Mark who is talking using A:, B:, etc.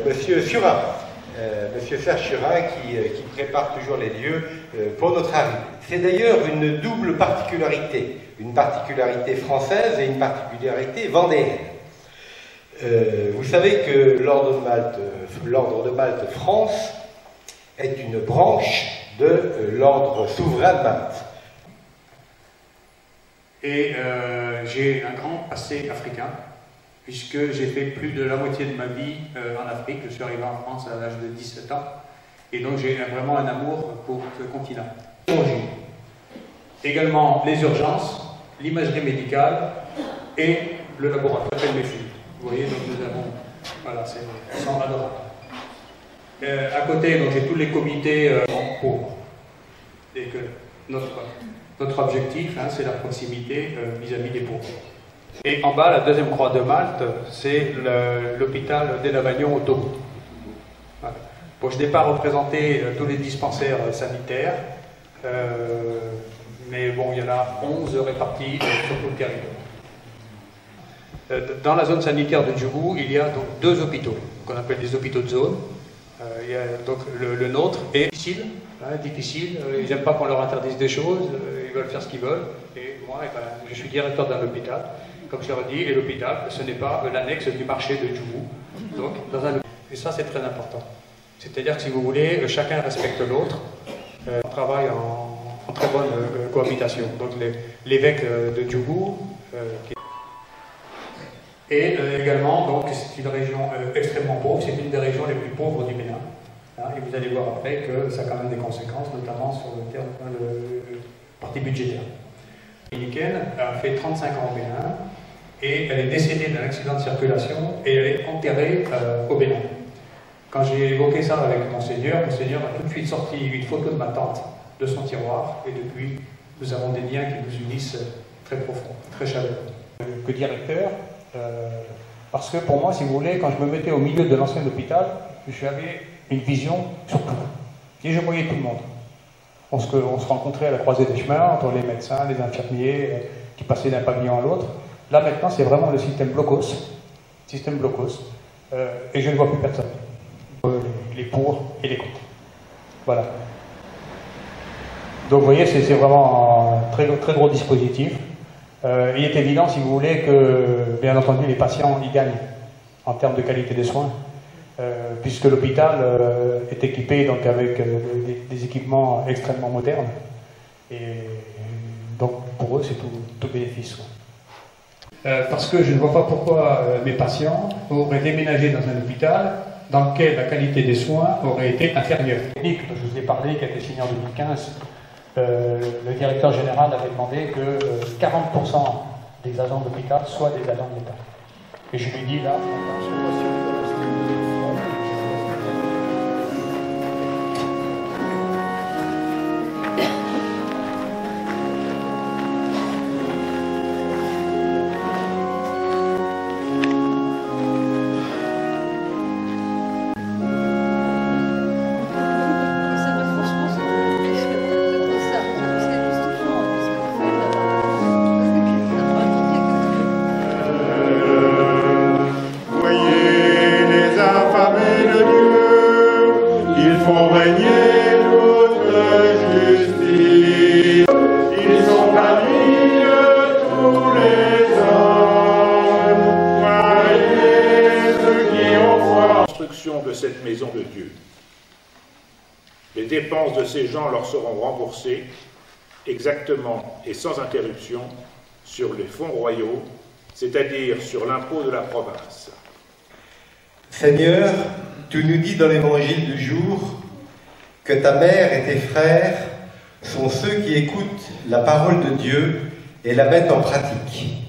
A: Monsieur Surin, Monsieur Serge Surin qui prépare toujours les lieux pour notre arrivée. C'est d'ailleurs une double particularité, une particularité française et une particularité vendéenne. Vous savez que l'Ordre de Malte France est une branche de l'Ordre souverain de Malte.
B: Et j'ai un grand passé africain, puisque j'ai fait plus de la moitié de ma vie en Afrique. Je suis arrivé en France à l'âge de 17 ans, et donc j'ai vraiment un amour pour ce continent. Également les urgences, l'imagerie médicale et le laboratoire mes filles. Vous voyez, donc nous avons, voilà, c'est adorable. À côté, donc j'ai tous les comités pauvres, et que notre objectif, hein, c'est la proximité vis-à-vis des pauvres. Et en bas, la deuxième croix de Malte, c'est l'hôpital d'Elavagnon autoroute. Voilà. Bon, je n'ai pas représenté tous les dispensaires sanitaires, mais bon, il y en a 11 répartis sur tout le territoire. Dans la zone sanitaire de Djougou, il y a donc 2 hôpitaux, qu'on appelle des hôpitaux de zone. Il y a donc le nôtre est difficile, hein, difficile. Ils n'aiment pas qu'on leur interdise des choses, ils veulent faire ce qu'ils veulent. Et moi, eh ben, je suis directeur d'un hôpital. Comme je leur ai dit, et l'hôpital, ce n'est pas l'annexe du marché de Djougou. Donc, dans un... Et ça, c'est très important. C'est-à-dire que si vous voulez, chacun respecte l'autre. On travaille en très bonne cohabitation. Donc, l'évêque de Djougou, et également, donc, c'est une région extrêmement pauvre. C'est une des régions les plus pauvres du Bénin. Hein, et vous allez voir après que ça a quand même des conséquences, notamment sur le parti budgétaire. La dominicaine a fait 35 ans au Bénin et elle est décédée d'un accident de circulation et elle est enterrée au Bénin. Quand j'ai évoqué ça avec Monseigneur a tout de suite sorti une photo de ma tante de son tiroir et depuis nous avons des liens qui nous unissent très profonds, très chaleureux. Que directeur, parce que pour moi, si vous voulez, quand je me mettais au milieu de l'ancien hôpital, j'avais une vision sur tout et je voyais tout le monde. On se rencontrait à la croisée des chemins entre les médecins, les infirmiers qui passaient d'un pavillon à l'autre. Là maintenant c'est vraiment le système blocos, et je ne vois plus personne. Les pour et les contre. Voilà. Donc vous voyez, c'est vraiment un très gros dispositif. Il est évident, si vous voulez, que bien entendu les patients y gagnent en termes de qualité des soins. Puisque l'hôpital est équipé donc, avec des équipements extrêmement modernes. Et donc pour eux, c'est tout bénéfice. Parce que je ne vois pas pourquoi mes patients auraient déménagé dans un hôpital dans lequel la qualité des soins aurait été inférieure. La technique dont je vous ai parlé, qui a été signée en 2015, le directeur général avait demandé que 40% des agents d'hôpital soient des agents de l'État. Et je lui dis là...
C: De cette maison de Dieu. Les dépenses de ces gens leur seront remboursées exactement et sans interruption sur les fonds royaux, c'est-à-dire sur l'impôt de la province.
A: Seigneur, tu nous dis dans l'évangile du jour que ta mère et tes frères sont ceux qui écoutent la parole de Dieu et la mettent en pratique.